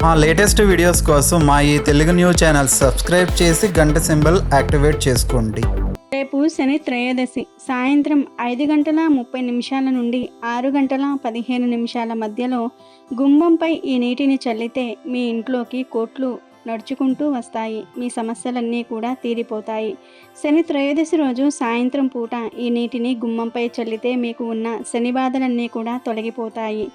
మా latest videos కోసం మా ఈ తెలుగు న్యూస్ ఛానల్ సబ్స్క్రైబ్ చేసి గంట సింబల్ యాక్టివేట్ చేసుకోండి. రేపు శని త్రయోదశి సాయంత్రం 5:30 నుండి 6:15 మధ్యలో గుమ్మంపై ఈ నీటిని చల్లితే మీ ఇంట్లోకి కోట్లు నడుచుకుంటూ వస్తాయి. మీ సమస్యలన్నీ కూడా తీరిపోతాయి. శని త్రయోదశి రోజు సాయంత్రం పూట ఈ నీటిని గుమ్మంపై చల్లితే మీకు ఉన్న శని బాధలన్నీ కూడా తొలగిపోతాయి.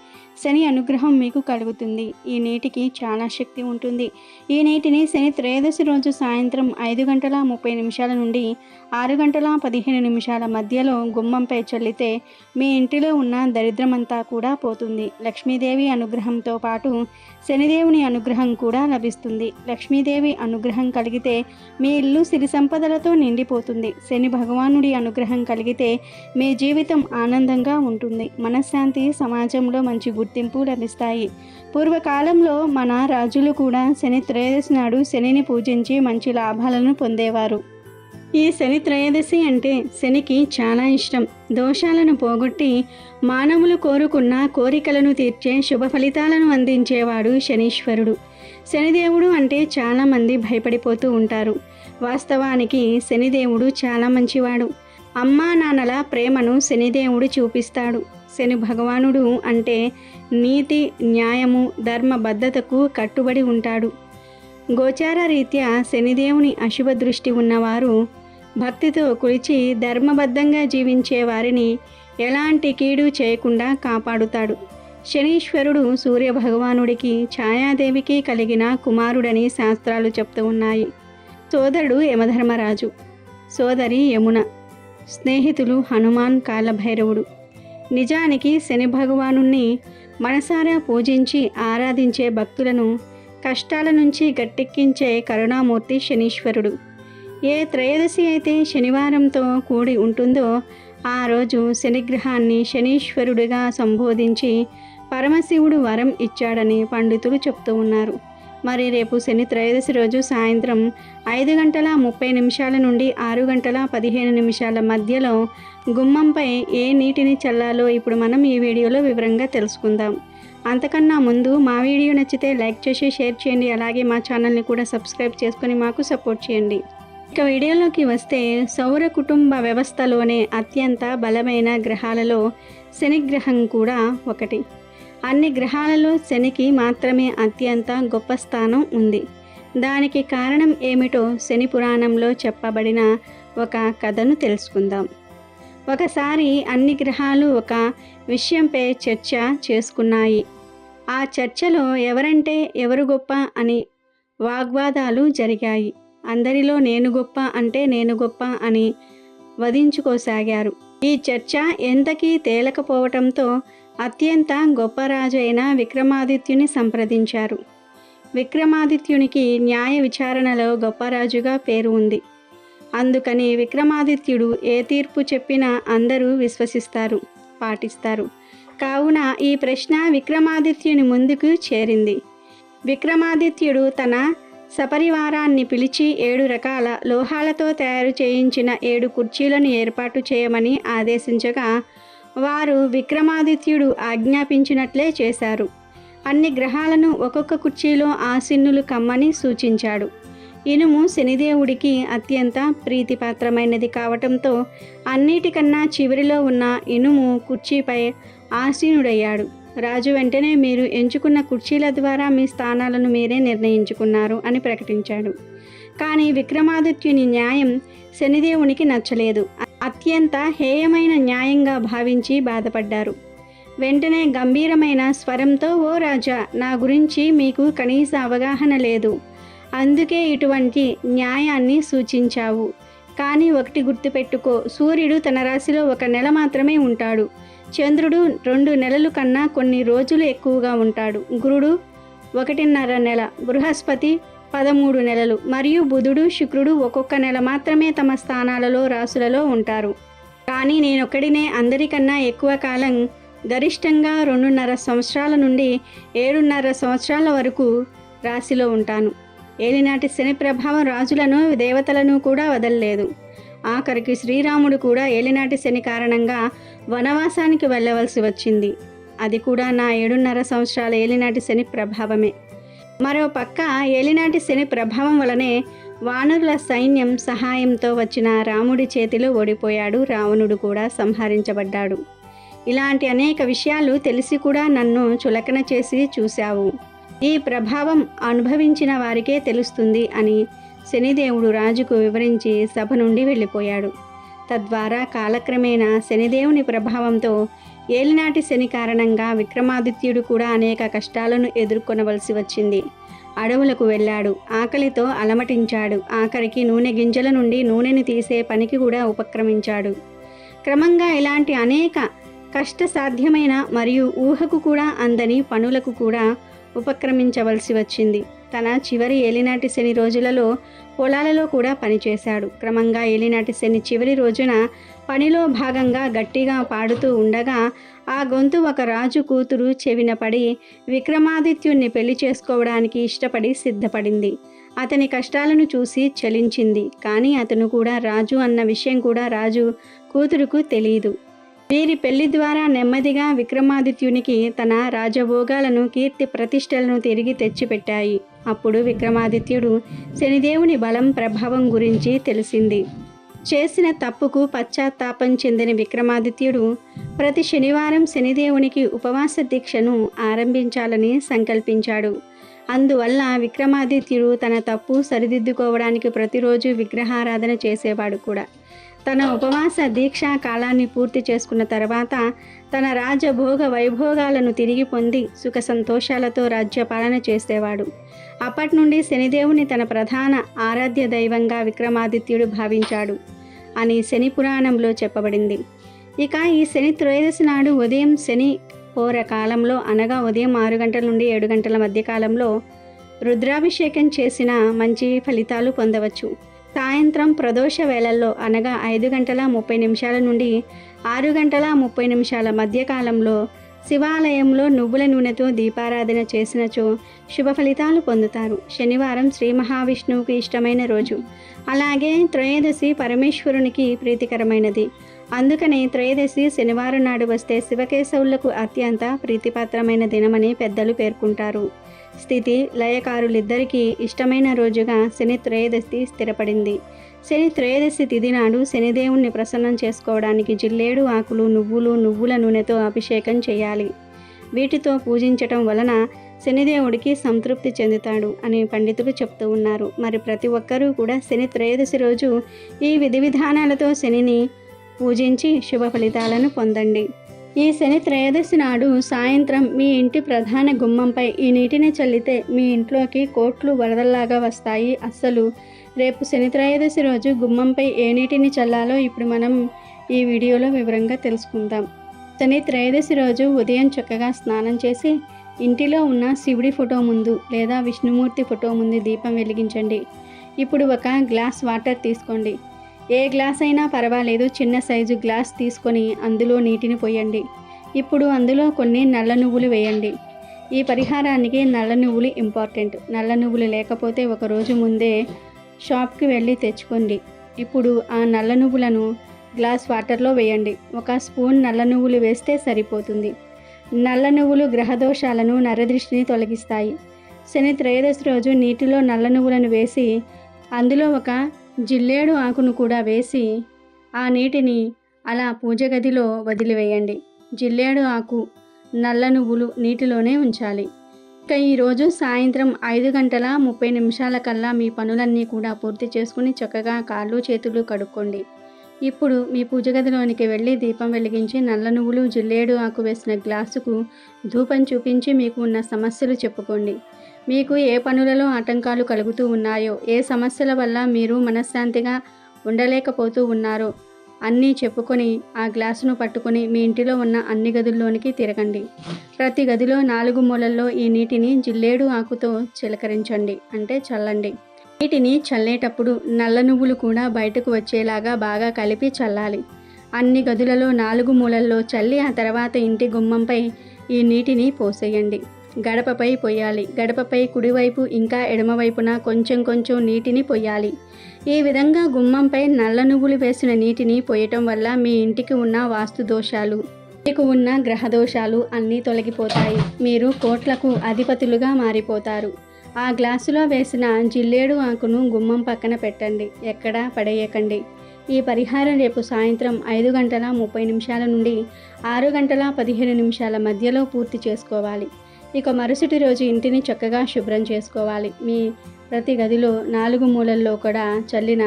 శని అనుగ్రహం మీకు కలుగుతుంది. ఈ నీటికి చాలా శక్తి ఉంటుంది. ఈ నీటిని శని త్రయోదశి రోజు సాయంత్రం 5:30 నుండి 6:15 మధ్యలో గుమ్మంపై చల్లితే మీ ఇంటిలో ఉన్న దరిద్రమంతా కూడా పోతుంది. లక్ష్మీదేవి అనుగ్రహంతో పాటు శనిదేవుని అనుగ్రహం కూడా లభిస్తుంది. లక్ష్మీదేవి అనుగ్రహం కలిగితే మీ ఇల్లు సిరి సంపదలతో నిండిపోతుంది. శని భగవానుడి అనుగ్రహం కలిగితే మీ జీవితం ఆనందంగా ఉంటుంది. మనశ్శాంతి, సమాజంలో మంచి గుర్తింపు లభిస్తాయి. పూర్వకాలంలో మన రాజులు కూడా శని త్రయోదశి నాడు శనిని పూజించి మంచి లాభాలను పొందేవారు. ఈ శని త్రయోదశి అంటే శనికి చాలా ఇష్టం. దోషాలను పోగొట్టి మానవులు కోరుకున్న కోరికలను తీర్చే శుభ ఫలితాలను అందించేవాడు శనీశ్వరుడు. శనిదేవుడు అంటే చాలామంది భయపడిపోతూ ఉంటారు. వాస్తవానికి శనిదేవుడు చాలా మంచివాడు. అమ్మా నాన్నల ప్రేమను శనిదేవుడు చూపిస్తాడు. శని భగవానుడు అంటే నీతి, న్యాయము, ధర్మబద్ధతకు కట్టుబడి ఉంటాడు. గోచార రీత్యా శనిదేవుని అశుభ దృష్టి ఉన్నవారు భక్తితో కొలిచి ధర్మబద్ధంగా జీవించే వారిని ఎలాంటి కీడు చేయకుండా కాపాడుతాడు. శనీశ్వరుడు సూర్యభగవానుడికి, ఛాయాదేవికి కలిగిన కుమారుడని శాస్త్రాలు చెప్తూ ఉన్నాయి. సోదరుడు యమధర్మరాజు, సోదరి యమున, స్నేహితులు హనుమాన్, కాలభైరవుడు. నిజానికి శని భగవానుణ్ణి మనసారా పూజించి ఆరాధించే భక్తులను కష్టాల నుంచి గట్టెక్కించే కరుణామూర్తి శనీశ్వరుడు. ఏ త్రయోదశి అయితే శనివారంతో కూడి ఉంటుందో ఆ రోజు శనిగ్రహాన్ని శనీశ్వరుడిగా సంబోధించి పరమశివుడు వరం ఇచ్చాడని పండితులు చెప్తూ ఉన్నారు. మరి రేపు శని త్రయోదశి రోజు సాయంత్రం 5:30 నుండి 6:15 మధ్యలో గుమ్మంపై ఏ నీటిని చల్లాలో ఇప్పుడు మనం ఈ వీడియోలో వివరంగా తెలుసుకుందాం. అంతకన్నా ముందు మా వీడియో నచ్చితే లైక్ చేసి షేర్ చేయండి. అలాగే మా ఛానల్ని కూడా సబ్స్క్రైబ్ చేసుకొని మాకు సపోర్ట్ చేయండి. ఇక వీడియోలోకి వస్తే, సౌర కుటుంబ వ్యవస్థలోనే అత్యంత బలమైన గ్రహాలలో శని గ్రహం కూడా ఒకటి. అన్ని గ్రహాలలో శనికి మాత్రమే అత్యంత గొప్ప స్థానం ఉంది. దానికి కారణం ఏమిటో శని పురాణంలో చెప్పబడిన ఒక కథను తెలుసుకుందాం. ఒకసారి అన్ని గ్రహాలు ఒక విషయంపై చర్చ చేసుకున్నాయి. ఆ చర్చలో ఎవరంటే ఎవరు గొప్ప అని వాగ్వాదాలు జరిగాయి. అందరిలో నేను గొప్ప అంటే నేను గొప్ప అని వదించుకోసాగారు. ఈ చర్చ ఎంతకీ తేలకపోవటంతో అత్యంత గొప్ప రాజు అయిన విక్రమాదిత్యుని సంప్రదించారు. విక్రమాదిత్యునికి న్యాయ విచారణలో గొప్ప రాజుగా పేరు ఉంది. అందుకని విక్రమాదిత్యుడు ఏ తీర్పు చెప్పినా అందరూ విశ్వసిస్తారు, పాటిస్తారు. కావున ఈ ప్రశ్న విక్రమాదిత్యుని ముందుకు చేరింది. విక్రమాదిత్యుడు తన సపరివారాన్ని పిలిచి 7 రకాల లోహాలతో తయారు చేయించిన 7 కుర్చీలను ఏర్పాటు చేయమని ఆదేశించగా వారు విక్రమాదిత్యుడు ఆజ్ఞాపించినట్లే చేశారు. అన్ని గ్రహాలను ఒక్కొక్క కుర్చీలో ఆసీనులు కమ్మని సూచించాడు. ఇనుము శనిదేవుడికి అత్యంత ప్రీతిపాత్రమైనది కావటంతో అన్నిటికన్నా చివరిలో ఉన్న ఇనుము కుర్చీపై ఆసీనుడయ్యాడు. రాజు వెంటనే మీరు ఎంచుకున్న కుర్చీల ద్వారా మీ స్థానాలను మీరే నిర్ణయించుకున్నారు అని ప్రకటించాడు. కానీ విక్రమాదిత్యుని న్యాయం శనిదేవునికి నచ్చలేదు. అత్యంత హేయమైన న్యాయంగా భావించి బాధపడ్డారు. వెంటనే గంభీరమైన స్వరంతో, ఓ రాజా, నా గురించి మీకు కనీస అవగాహన లేదు. అందుకే ఇటువంటి న్యాయాన్ని సూచించావు. కానీ ఒకటి గుర్తుపెట్టుకో, సూర్యుడు తన రాశిలో 1 నెల మాత్రమే ఉంటాడు. చంద్రుడు 2 నెలల కన్నా కొన్ని రోజులు ఎక్కువగా ఉంటాడు. గురుడు 1.5 నెల, బృహస్పతి 13 నెలలు మరియు బుధుడు, శుక్రుడు ఒక్కొక్క నెల మాత్రమే తమ స్థానాలలో, రాశులలో ఉంటారు. కానీ నేనొక్కడినే అందరికన్నా ఎక్కువ కాలం, గరిష్టంగా 2.5 సంవత్సరాల నుండి 7.5 సంవత్సరాల వరకు రాశిలో ఉంటాను. ఏలినాటి శని ప్రభావం రాజులను, దేవతలను కూడా వదలలేదు. ఆఖరికి శ్రీరాముడు కూడా ఏలినాటి శని కారణంగా వనవాసానికి వెళ్ళవలసి వచ్చింది. అది కూడా నా 7.5 సంవత్సరాల ఏలినాటి శని ప్రభావమే. మరో పక్క ఏలినాటి శని ప్రభావం వలనే వానరుల సైన్యం సహాయంతో వచ్చిన రాముడి చేతిలో ఓడిపోయాడు. రావణుడు కూడా సంహరించబడ్డాడు. ఇలాంటి అనేక విషయాలు తెలిసి కూడా నన్ను చులకన చేసి చూశావు. ఈ ప్రభావం అనుభవించిన వారికే తెలుస్తుంది అని శనిదేవుడు రాజుకు వివరించి సభ నుండి వెళ్ళిపోయాడు. తద్వారా కాలక్రమేణా శనిదేవుని ప్రభావంతో ఏలినాటి శని కారణంగా విక్రమాదిత్యుడు కూడా అనేక కష్టాలను ఎదుర్కొనవలసి వచ్చింది. అడవులకు వెళ్ళాడు, ఆకలితో అలమటించాడు, ఆఖరికి నూనె గింజల నుండి నూనెను తీసే పనికి కూడా ఉపక్రమించాడు. క్రమంగా ఇలాంటి అనేక కష్టసాధ్యమైన మరియు ఊహకు కూడా అందని పనులకు కూడా ఉపక్రమించవలసి వచ్చింది. తన చివరి ఏలినాటి శని రోజులలో పొలాలలో కూడా పనిచేశాడు. క్రమంగా ఏలినాటి శని చివరి రోజున పనిలో భాగంగా గట్టిగా పాడుతూ ఉండగా ఆ గొంతు ఒక రాజు కూతురు చెవిన పడి విక్రమాదిత్యుణ్ణి పెళ్లి చేసుకోవడానికి ఇష్టపడి సిద్ధపడింది. అతని కష్టాలను చూసి చలించింది. కానీ అతను కూడా రాజు అన్న విషయం కూడా రాజు కూతురుకు తెలియదు. వీరి పెళ్లి ద్వారా నెమ్మదిగా విక్రమాదిత్యునికి తన రాజభోగాలను కీర్తి ప్రతిష్టలను తిరిగి తెచ్చిపెట్టాయి. అప్పుడు విక్రమాదిత్యుడు శనిదేవుని బలం ప్రభావం గురించి తెలిసింది. చేసిన తప్పుకు పశ్చాత్తాపం చెందిన విక్రమాదిత్యుడు ప్రతి శనివారం శనిదేవునికి ఉపవాస దీక్షను ఆరంభించాలని సంకల్పించాడు. అందువల్ల విక్రమాదిత్యుడు తన తప్పు సరిదిద్దుకోవడానికి ప్రతిరోజు విగ్రహారాధన చేసేవాడు కూడా. తన ఉపవాస దీక్షా కాలాన్ని పూర్తి చేసుకున్న తర్వాత తన రాజభోగ వైభోగాలను తిరిగి పొంది సుఖ సంతోషాలతో రాజ్యపాలన చేసేవాడు. అప్పటి నుండి శనిదేవుని తన ప్రధాన ఆరాధ్య దైవంగా విక్రమాదిత్యుడు భావించాడు అని శని పురాణంలో చెప్పబడింది. ఇక ఈ శని త్రయోదశి నాడు ఉదయం శని హోర కాలంలో అనగా ఉదయం 6 గంటల నుండి 7 గంటల మధ్య కాలంలో రుద్రాభిషేకం చేసిన మంచి ఫలితాలు పొందవచ్చు. సాయంత్రం ప్రదోష వేళల్లో అనగా 5 గంటల 30 నిమిషాల నుండి 6 గంటల 30 నిమిషాల మధ్యకాలంలో శివాలయంలో నువ్వుల నూనెతో దీపారాధన చేసినచో శుభ ఫలితాలు పొందుతారు. శనివారం శ్రీ మహావిష్ణువుకి ఇష్టమైన రోజు. అలాగే త్రయోదశి పరమేశ్వరునికి ప్రీతికరమైనది. అందుకనే త్రయోదశి శనివారం నాడు వస్తే శివకేశవులకు అత్యంత ప్రీతిపాత్రమైన దినమని పెద్దలు పేర్కొంటారు. స్థితి లయకారులిద్దరికీ ఇష్టమైన రోజుగా శని త్రయోదశి స్థిరపడింది. శని త్రయోదశి తిథి నాడు శనిదేవుణ్ణి ప్రసన్నం చేసుకోవడానికి జిల్లేడు ఆకులు, నువ్వుల నూనెతో అభిషేకం చేయాలి. వీటితో పూజించటం వలన శనిదేవుడికి సంతృప్తి చెందుతాడు అని పండితులు చెప్తూ ఉన్నారు. మరి ప్రతి ఒక్కరూ కూడా శని త్రయోదశి రోజు ఈ విధి విధానాలతో శనిని పూజించి శుభ ఫలితాలను పొందండి. ఈ శని త్రయోదశి నాడు సాయంత్రం మీ ఇంటి ప్రధాన గుమ్మంపై ఈ నీటిని చల్లితే మీ ఇంట్లోకి కోట్లు వరదల్లాగా వస్తాయి. అస్సలు రేపు శని త్రయోదశి రోజు గుమ్మంపై ఏ నీటిని చల్లాలో ఇప్పుడు మనం ఈ వీడియోలో వివరంగా తెలుసుకుందాం. శని త్రయోదశి రోజు ఉదయం చక్కగా స్నానం చేసి ఇంటిలో ఉన్న శివుడి ఫోటో ముందు లేదా విష్ణుమూర్తి ఫోటో ముందు దీపం వెలిగించండి. ఇప్పుడు ఒక గ్లాస్ వాటర్ తీసుకోండి. ఏ గ్లాస్ అయినా పర్వాలేదు, చిన్న సైజు గ్లాస్ తీసుకొని అందులో నీటిని పోయండి. ఇప్పుడు అందులో కొన్ని నల్ల నువ్వులు వేయండి. ఈ పరిహారానికి నల్ల నువ్వులు ఇంపార్టెంట్. నల్ల నువ్వులు లేకపోతే ఒక రోజు ముందే షాప్కి వెళ్ళి తెచ్చుకోండి. ఇప్పుడు ఆ నల్ల నువ్వులను గ్లాస్ వాటర్లో వేయండి. 1 స్పూన్ నల్ల నువ్వులు వేస్తే సరిపోతుంది. నల్ల నువ్వులు గ్రహదోషాలను, నరదృష్టిని తొలగిస్తాయి. శని త్రయోదశి రోజు నీటిలో నల్ల నువ్వులను వేసి అందులో ఒక జిల్లేడు ఆకును కూడా వేసి ఆ నీటిని అలా పూజ గదిలో వదిలివేయండి. జిల్లేడు ఆకు, నల్ల నువ్వులు నీటిలోనే ఉంచాలి. ఇక ఈరోజు సాయంత్రం 5 గంటల 30 నిమిషాల కల్లా మీ పనులన్నీ కూడా పూర్తి చేసుకుని చక్కగా కాళ్ళు చేతులు కడుక్కోండి. ఇప్పుడు మీ పూజ గదిలోనికి వెళ్ళి దీపం వెలిగించి నల్ల నువ్వులు, జిల్లేడు ఆకు వేసిన గ్లాసుకు ధూపం చూపించి మీకు ఉన్న సమస్యలు చెప్పుకోండి. మీకు ఏ పనులలో ఆటంకాలు కలుగుతూ ఉన్నాయో, ఏ సమస్యల వల్ల మీరు మనశ్శాంతిగా ఉండలేకపోతూ ఉన్నారో అన్నీ చెప్పుకొని ఆ గ్లాసును పట్టుకొని మీ ఇంటిలో ఉన్న అన్ని గదుల్లోనికి తిరగండి. ప్రతి గదిలో 4 మూలల్లో ఈ నీటిని జిల్లేడు ఆకుతో చిలకరించండి, అంటే చల్లండి. నీటిని చల్లేటప్పుడు నల్ల నువ్వులు కూడా బయటకు వచ్చేలాగా బాగా కలిపి చల్లాలి. అన్ని గదులలో 4 మూలల్లో చల్లి ఆ తర్వాత ఇంటి గుమ్మంపై ఈ నీటిని పోసేయండి. గడపపై పోయాలి. గడపపై కుడివైపు ఇంకా ఎడమవైపున కొంచెం కొంచెం నీటిని పోయాలి. ఈ విధంగా గుమ్మంపై నల్ల నువ్వులు వేసిన నీటిని పోయటం వల్ల మీ ఇంటికి ఉన్న వాస్తు దోషాలు, మీకు ఉన్న గ్రహ దోషాలు అన్నీ తొలగిపోతాయి. మీరు కోట్లకు అధిపతులుగా మారిపోతారు. ఆ గ్లాసులో వేసిన జిల్లేడు ఆకును గుమ్మం పక్కన పెట్టండి, ఎక్కడా పడేయకండి. ఈ పరిహారం రేపు సాయంత్రం 5:30 నుండి 6:15 మధ్యలో పూర్తి చేసుకోవాలి. ఇక మరుసటి రోజు ఇంటిని చక్కగా శుభ్రం చేసుకోవాలి. మీ ప్రతి గదిలో 4 మూలల్లో కూడా చల్లిన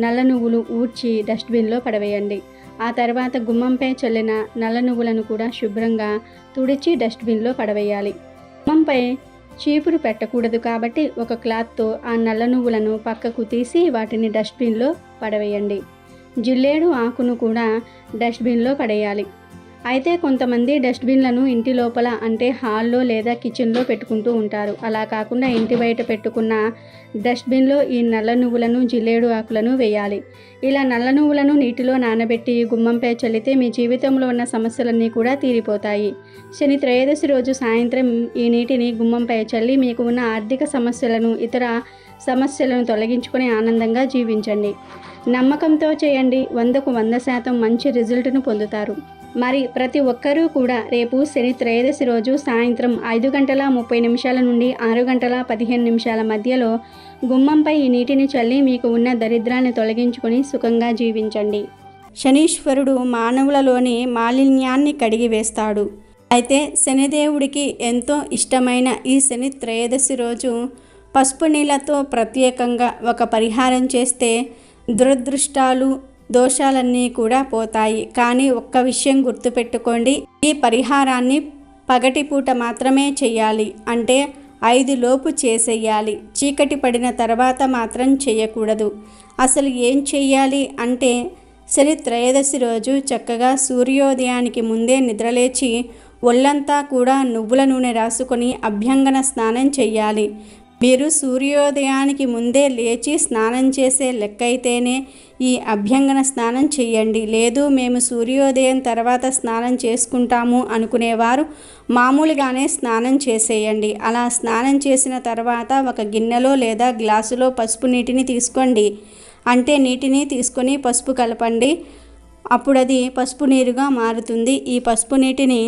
నల్ల నువ్వులు ఊడ్చి డస్ట్బిన్లో పడవేయండి. ఆ తర్వాత గుమ్మంపై చల్లిన నల్ల నువ్వులను కూడా శుభ్రంగా తుడిచి డస్ట్బిన్లో పడవేయాలి. గుమ్మంపై చీపురు పెట్టకూడదు కాబట్టి ఒక క్లాత్తో ఆ నల్ల నువ్వులను పక్కకు తీసి వాటిని డస్ట్బిన్లో పడవేయండి. జిల్లేడు ఆకును కూడా డస్ట్బిన్లో పడేయాలి. అయితే కొంతమంది డస్ట్బిన్లను ఇంటి లోపల అంటే హాల్లో లేదా కిచెన్లో పెట్టుకుంటూ ఉంటారు. అలా కాకుండా ఇంటి బయట పెట్టుకున్న డస్ట్బిన్లో ఈ నల్ల నువ్వులను జిల్లేడు ఆకులను వేయాలి. ఇలా నల్ల నువ్వులను నీటిలో నానబెట్టి గుమ్మంపై చల్లితే మీ జీవితంలో ఉన్న సమస్యలన్నీ కూడా తీరిపోతాయి. శని త్రయోదశి రోజు సాయంత్రం ఈ నీటిని గుమ్మంపై చల్లి మీకు ఉన్న ఆర్థిక సమస్యలను, ఇతర సమస్యలను తొలగించుకొని ఆనందంగా జీవించండి. నమ్మకంతో చేయండి. 100కు 100% మంచి రిజల్ట్ను పొందుతారు. మరి ప్రతి ఒక్కరూ కూడా రేపు శని త్రయోదశి రోజు సాయంత్రం 5:30 నుండి 6:15 మధ్యలో గుమ్మంపై ఈ నీటిని చల్లి మీకు ఉన్న దరిద్రాన్ని తొలగించుకొని సుఖంగా జీవించండి. శనీశ్వరుడు మానవులలోని మాలిన్యాన్ని కడిగివేస్తాడు. అయితే శనిదేవుడికి ఎంతో ఇష్టమైన ఈ శని త్రయోదశి రోజు పసుపు నీళ్ళతో ప్రత్యేకంగా ఒక పరిహారం చేస్తే దురదృష్టాలు, దోషాలన్నీ కూడా పోతాయి. కానీ ఒక్క విషయం గుర్తుపెట్టుకోండి, ఈ పరిహారాన్ని పగటిపూట మాత్రమే చేయాలి. అంటే 5 లోపు చేసేయాలి. చీకటి పడిన తర్వాత మాత్రం చేయకూడదు. అసలు ఏం చెయ్యాలి అంటే శని త్రయోదశి రోజు చక్కగా సూర్యోదయానికి ముందే నిద్రలేచి ఒళ్ళంతా కూడా నువ్వుల నూనె రాసుకొని అభ్యంగన స్నానం చెయ్యాలి. మీరు సూర్యోదయానికి ముందే లేచి స్నానం చేసే లెక్క అయితేనే ఈ అభ్యంగన స్నానం చేయండి. లేదు మేము సూర్యోదయం తర్వాత స్నానం చేసుకుంటాము అనుకునేవారు మామూలుగానే స్నానం చేసేయండి. అలా స్నానం చేసిన తర్వాత ఒక గిన్నెలో లేదా గ్లాసులో పసుపు నీటిని తీసుకోండి. అంటే నీటిని తీసుకొని పసుపు కలపండి. అప్పుడు అది పసుపు నీరుగా మారుతుంది. ఈ పసుపు నీటిని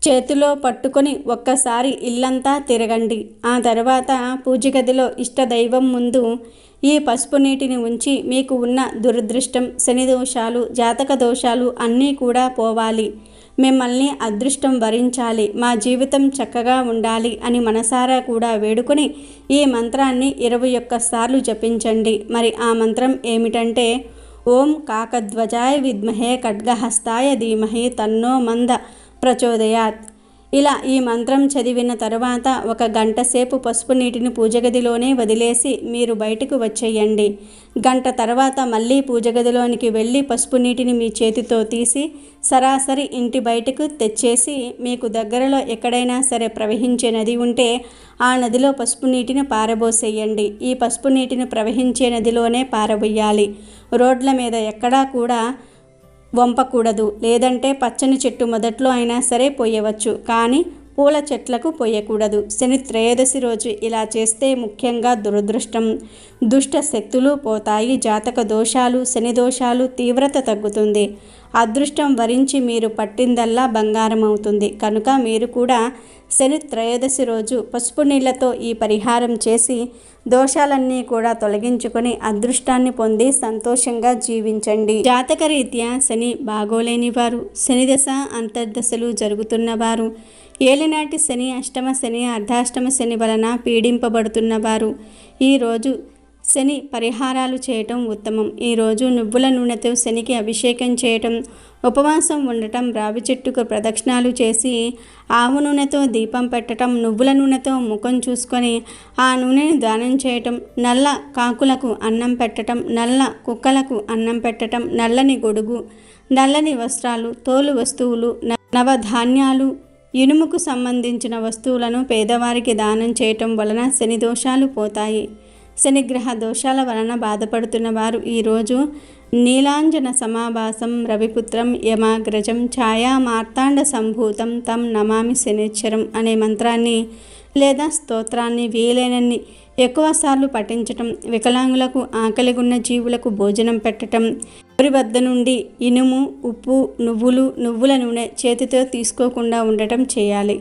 చేతిలో పట్టుకొని ఒక్కసారి ఇల్లంతా తిరగండి. ఆ తర్వాత పూజ గదిలో ఇష్టదైవం ముందు ఈ పసుపు నీటిని ఉంచి మీకు ఉన్న దురదృష్టం, శని దోషాలు, జాతక దోషాలు అన్నీ కూడా పోవాలి, మిమ్మల్ని అదృష్టం వరించాలి, మా జీవితం చక్కగా ఉండాలి అని మనసారా కూడా వేడుకొని ఈ మంత్రాన్ని 21 సార్లు జపించండి. మరి ఆ మంత్రం ఏమిటంటే ఓం కాకధ్వజాయ విద్మహే ఖడ్గహస్తాయ ధీమహి తన్నో మంద ప్రచోదయాత్. ఇలా ఈ మంత్రం చదివిన తర్వాత 1 గంట సేపు పసుపు నీటిని పూజగదిలోనే వదిలేసి మీరు బయటకు వచ్చేయండి. గంట తర్వాత మళ్ళీ పూజగదిలోనికి వెళ్ళి పసుపు నీటిని మీ చేతితో తీసి సరాసరి ఇంటి బయటకు తెచ్చేసి మీకు దగ్గరలో ఎక్కడైనా సరే ప్రవహించే నది ఉంటే ఆ నదిలో పసుపు నీటిని పారబోసేయండి. ఈ పసుపు నీటిని ప్రవహించే నదిలోనే పారబోయాలి. రోడ్ల మీద ఎక్కడా కూడా వంపకూడదు. లేదంటే పచ్చని చెట్టు మొదట్లో అయినా సరే పోయవచ్చు, కానీ పూల చెట్లకు పోయకూడదు. శని త్రయోదశి రోజు ఇలా చేస్తే ముఖ్యంగా దురదృష్టం, దుష్ట శక్తులు పోతాయి. జాతక దోషాలు, శని దోషాలు తీవ్రత తగ్గుతుంది. అదృష్టం వరించి మీరు పట్టిందల్లా బంగారం అవుతుంది. కనుక మీరు కూడా శని త్రయోదశి రోజు పసుపు నీళ్లతో ఈ పరిహారం చేసి దోషాలన్నీ కూడా తొలగించుకొని అదృష్టాన్ని పొంది సంతోషంగా జీవించండి. జాతకరీత్యా శని బాగోలేని వారు, శని దశ అంతర్దశలు జరుగుతున్నవారు, ఏలినాటి శని, అష్టమ శని, అర్ధాష్టమ శని వలన పీడింపబడుతున్నవారు ఈరోజు శని పరిహారాలు చేయటం ఉత్తమం. ఈరోజు నువ్వుల నూనెతో శనికి అభిషేకం చేయటం, ఉపవాసం ఉండటం, రావి చెట్టుకు ప్రదక్షిణాలు చేసి ఆవు నూనెతో దీపం పెట్టడం, నువ్వుల నూనెతో ముఖం చూసుకొని ఆ నూనెని దానం చేయటం, నల్ల కాకులకు అన్నం పెట్టడం, నల్ల కుక్కలకు అన్నం పెట్టడం, నల్లని గొడుగు, నల్లని వస్త్రాలు, తోలు వస్తువులు, నవధాన్యాలు, ఇనుముకు సంబంధించిన వస్తువులను పేదవారికి దానం చేయటం వలన శని దోషాలు పోతాయి. శనిగ్రహ దోషాల వలన బాధపడుతున్న వారు ఈరోజు నీలాంజన సమాభాసం రవిపుత్రం యమాగ్రజం ఛాయా మార్తాండ సంభూతం తం నమామి శనిచ్చరం అనే మంత్రాన్ని లేదా స్తోత్రాన్ని వీలైనన్ని ఎక్కువ సార్లు పఠించటం, వికలాంగులకు, ఆకలిగున్న జీవులకు భోజనం పెట్టటం, ఎవరి వద్ద నుండి ఇనుము, ఉప్పు, నువ్వుల నూనె చేతితో తీసుకోకుండా ఉండటం చేయాలి.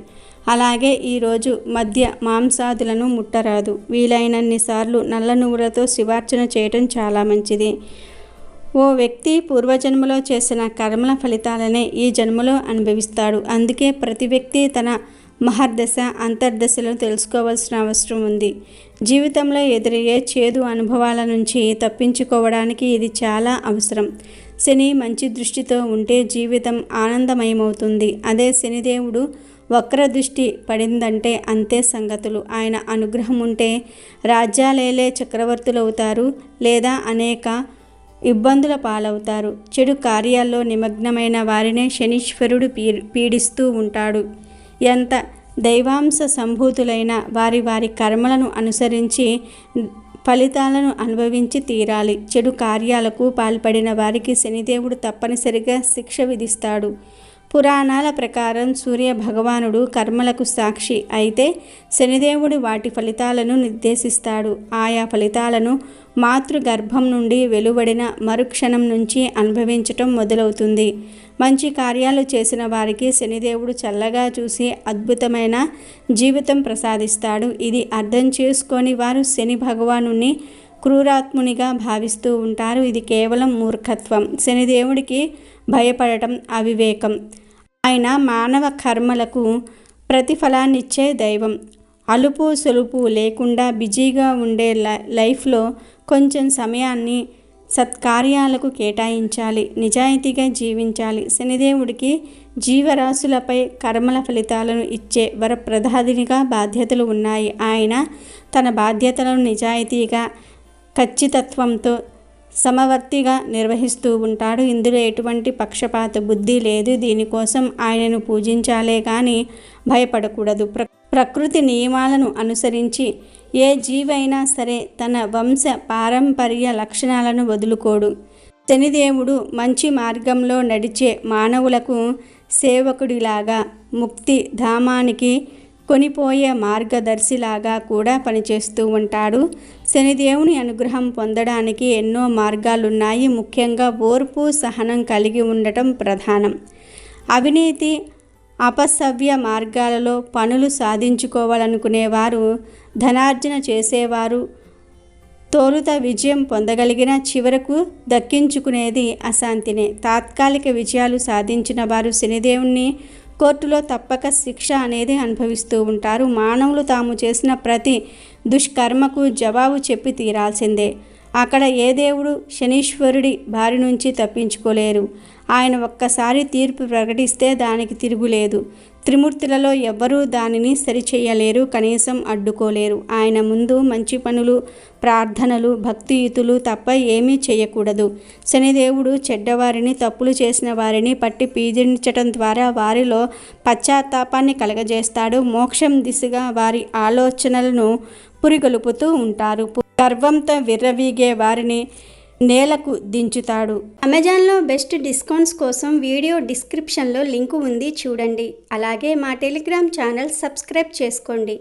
అలాగే ఈరోజు మద్య మాంసాదులను ముట్టరాదు. వీలైనన్ని సార్లు నల్ల నువ్వులతో శివార్చన చేయటం చాలా మంచిది. ఓ వ్యక్తి పూర్వజన్మలో చేసిన కర్మల ఫలితాలనే ఈ జన్మలో అనుభవిస్తాడు. అందుకే ప్రతి వ్యక్తి తన మహర్దశ అంతర్దశలను తెలుసుకోవాల్సిన అవసరం ఉంది. జీవితంలో ఎదురయ్యే చేదు అనుభవాల నుంచి తప్పించుకోవడానికి ఇది చాలా అవసరం. శని మంచి దృష్టితో ఉంటే జీవితం ఆనందమయమవుతుంది. అదే శనిదేవుడు వక్ర దృష్టి పడిందంటే అంతే సంగతులు. ఆయన అనుగ్రహం ఉంటే రాజ్యాలేలే చక్రవర్తులు అవుతారు, లేదా అనేక ఇబ్బందుల పాలవుతారు. చెడు కార్యాల్లో నిమగ్నమైన వారినే శనీశ్వరుడు పీడిస్తూ ఉంటాడు. ఎంత దైవాంశ సంభూతులైన వారి వారి కర్మలను అనుసరించి ఫలితాలను అనుభవించి తీరాలి. చెడు కార్యాలకు పాల్పడిన వారికి శనిదేవుడు తప్పనిసరిగా శిక్ష విధిస్తాడు. పురాణాల ప్రకారం సూర్య భగవానుడు కర్మలకు సాక్షి అయితే శనిదేవుడు వాటి ఫలితాలను నిర్దేశిస్తాడు. ఆయా ఫలితాలను మాతృగర్భం నుండి వెలువడిన మరుక్షణం నుంచి అనుభవించటం మొదలవుతుంది. మంచి కార్యాలు చేసిన వారికి శనిదేవుడు చల్లగా చూసి అద్భుతమైన జీవితం ప్రసాదిస్తాడు. ఇది అర్థం చేసుకొని వారు శని భగవానుని క్రూరాత్మునిగా భావిస్తూ ఉంటారు. ఇది కేవలం మూర్ఖత్వం. శనిదేవుడికి భయపడటం అవివేకం. ఆయన మానవ కర్మలకు ప్రతిఫలాన్నిచ్చే దైవం. అలుపు సొలుపు లేకుండా బిజీగా ఉండే లైఫ్లో కొంచెం సమయాన్ని సత్కార్యాలకు కేటాయించాలి. నిజాయితీగా జీవించాలి. శనిదేవుడికి జీవరాశులపై కర్మల ఫలితాలను ఇచ్చే వరప్రదాదినిగా బాధ్యతలు ఉన్నాయి. ఆయన తన బాధ్యతలను నిజాయితీగా ఖచ్చితత్వంతో సమవర్తిగా నిర్వహిస్తూ ఉంటాడు. ఇందులో ఎటువంటి పక్షపాత బుద్ధి లేదు. దీనికోసం ఆయనను పూజించాలే కానీ భయపడకూడదు. ప్రకృతి నియమాలను అనుసరించి ఏ జీవైనా సరే తన వంశ పారంపర్య లక్షణాలను వదులుకోడు. శనిదేవుడు మంచి మార్గంలో నడిచే మానవులకు సేవకుడిలాగా, ముక్తి ధామానికి కొనిపోయే మార్గదర్శిలాగా కూడా పనిచేస్తూ ఉంటాడు. శనిదేవుని అనుగ్రహం పొందడానికి ఎన్నో మార్గాలున్నాయి. ముఖ్యంగా ఓర్పు సహనం కలిగి ఉండటం ప్రధానం. అవినీతి అపసవ్య మార్గాలలో పనులు సాధించుకోవాలనుకునేవారు, ధనార్జన చేసేవారు తొలుత విజయం పొందగలిగిన చివరకు దక్కించుకునేది అశాంతినే. తాత్కాలిక విజయాలు సాధించిన వారు శనిదేవుని కోర్టులో తప్పక శిక్ష అనేది అనుభవిస్తూ ఉంటారు. మానవులు తాము చేసిన ప్రతి దుష్కర్మకు జవాబు చెప్పి తీరాల్సిందే. అక్కడ ఏ దేవుడు శనీశ్వరుడి బారి నుంచి తప్పించుకోలేరు. ఆయన ఒక్కసారి తీర్పు ప్రకటిస్తే దానికి తిరుగులేదు. త్రిమూర్తులలో ఎవ్వరూ దానిని సరిచేయలేరు, కనీసం అడ్డుకోలేరు. ఆయన ముందు మంచి పనులు, ప్రార్థనలు, భక్తియుతులు తప్ప ఏమీ చేయకూడదు. శనిదేవుడు చెడ్డవారిని, తప్పులు చేసిన వారిని పట్టి పీడించటం ద్వారా వారిలో పశ్చాత్తాపాన్ని కలగజేస్తాడు. మోక్షం దిశగా వారి ఆలోచనలను పురిగొలుపుతూ ఉంటారు. గర్వంతో విర్రవీగే వారిని నేలకు దించుతాడు. అమెజాన్లో బెస్ట్ డిస్కౌంట్స్ కోసం వీడియో డిస్క్రిప్షన్లో లింకు ఉంది, చూడండి. అలాగే మా టెలిగ్రామ్ ఛానల్ సబ్స్క్రైబ్ చేసుకోండి.